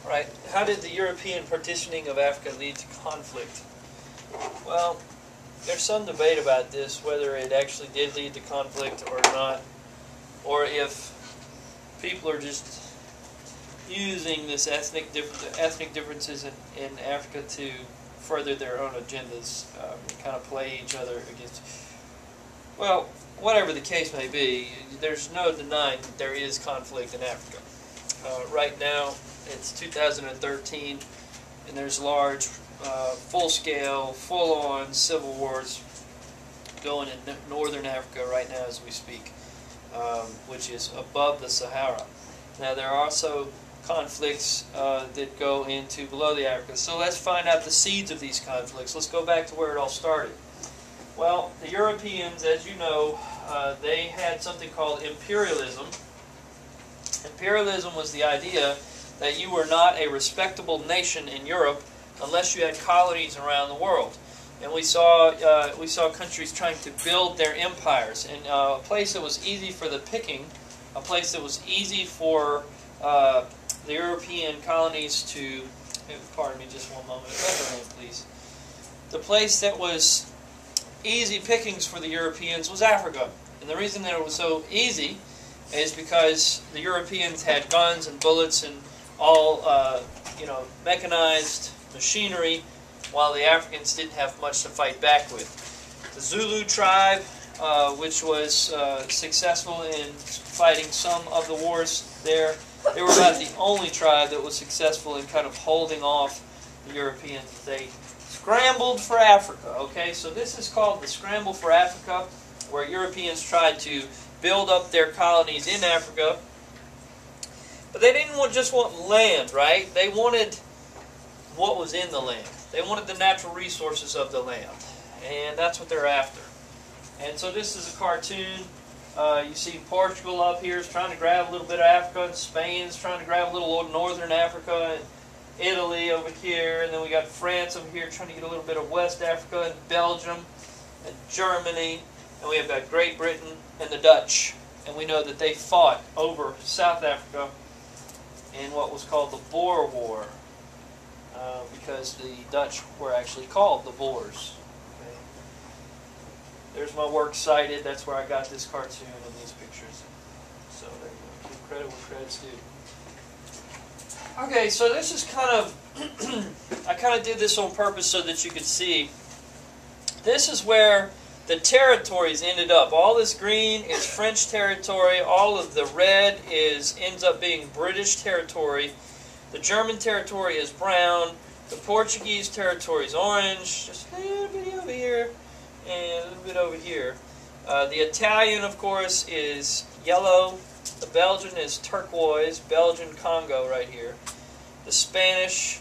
Right. How did the European partitioning of Africa lead to conflict? Well, there's some debate about this, whether it actually did lead to conflict or not, or if people are just using this ethnic differences in Africa to further their own agendas, and kind of play each other against. Well, whatever the case may be, there's no denying that there is conflict in Africa. Right now, it's 2013, and there's large, full-scale, full-on civil wars going in northern Africa right now as we speak, which is above the Sahara. Now, there are also conflicts that go into below the Africa. So let's find out the seeds of these conflicts. Let's go back to where it all started. Well, the Europeans, as you know, they had something called imperialism. Imperialism was the idea that you were not a respectable nation in Europe unless you had colonies around the world. And we saw countries trying to build their empires. And a place that was easy for the picking, a place that was easy for the European colonies to, pardon me just one moment, please. The place that was easy pickings for the Europeans was Africa. And the reason that it was so easy is because the Europeans had guns and bullets and all, mechanized machinery, while the Africans didn't have much to fight back with. The Zulu tribe, which was successful in fighting some of the wars there, they were about the only tribe that was successful in kind of holding off the Europeans. They scrambled for Africa. Okay, so this is called the Scramble for Africa, where Europeans tried to build up their colonies in Africa. But they didn't just want land, right? They wanted what was in the land. They wanted the natural resources of the land. And that's what they're after. And so this is a cartoon. You see Portugal up here is trying to grab a little bit of Africa, and Spain is trying to grab a little northern Africa, and Italy over here, and then we got France over here trying to get a little bit of West Africa, and Belgium, and Germany, and we have got Great Britain and the Dutch. And we know that they fought over South Africa in what was called the Boer War, because the Dutch were actually called the Boers. Okay. There's my work cited. That's where I got this cartoon and these pictures. So there you go. Give credit where credit's due. Okay, so this is kind of, I kind of did this on purpose so that you could see. This is where the territories ended up. All this green is French territory. All of the red ends up being British territory. The German territory is brown. The Portuguese territory is orange. Just a little bit over here and a little bit over here. The Italian, of course, is yellow. The Belgian is turquoise. Belgian Congo right here. The Spanish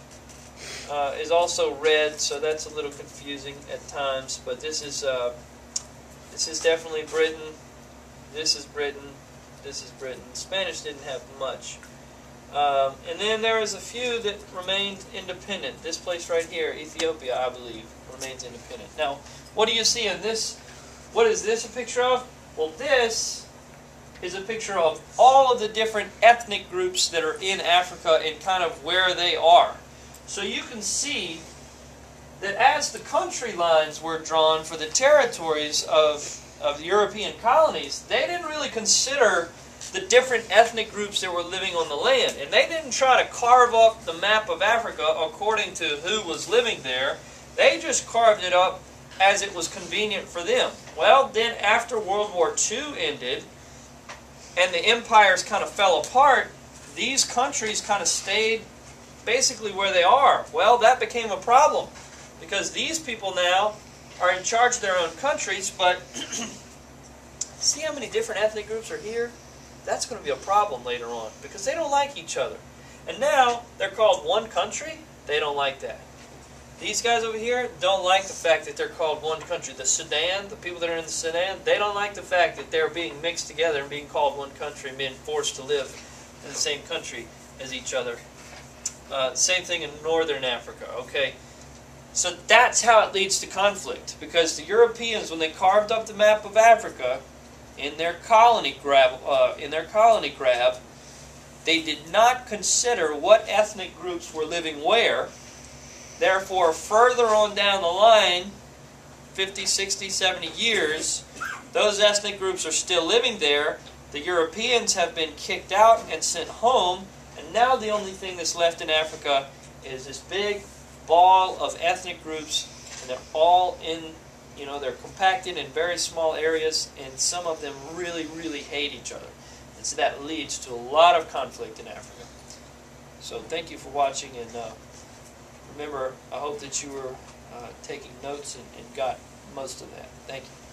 is also red, so that's a little confusing at times. But this is definitely Britain. This is Britain. This is Britain. Spanish didn't have much. And then there is a few that remained independent. This place right here, Ethiopia, I believe, remains independent. Now, what do you see in this? What is this a picture of? Well, this is a picture of all of the different ethnic groups that are in Africa and kind of where they are. So you can see that as the country lines were drawn for the territories of the European colonies, they didn't really consider the different ethnic groups that were living on the land. And they didn't try to carve up the map of Africa according to who was living there. They just carved it up as it was convenient for them. Well, then after World War II ended, and the empires kind of fell apart, these countries kind of stayed basically where they are. Well, that became a problem, because these people now are in charge of their own countries, but see how many different ethnic groups are here? That's going to be a problem later on, because they don't like each other. And now they're called one country. They don't like that. These guys over here don't like the fact that they're called one country. The Sudan, the people that are in the Sudan, they don't like the fact that they're being mixed together and being called one country and being forced to live in the same country as each other. Same thing in northern Africa, okay? So that's how it leads to conflict, because the Europeans, when they carved up the map of Africa in their colony grab, They did not consider what ethnic groups were living where. Therefore, further on down the line, 50, 60, 70 years, those ethnic groups are still living there. The Europeans have been kicked out and sent home, and now the only thing that's left in Africa is this big ball of ethnic groups, and they're all in, they're compacted in very small areas, and some of them really, really hate each other. And so that leads to a lot of conflict in Africa. So thank you for watching, and remember, I hope that you were taking notes and got most of that. Thank you.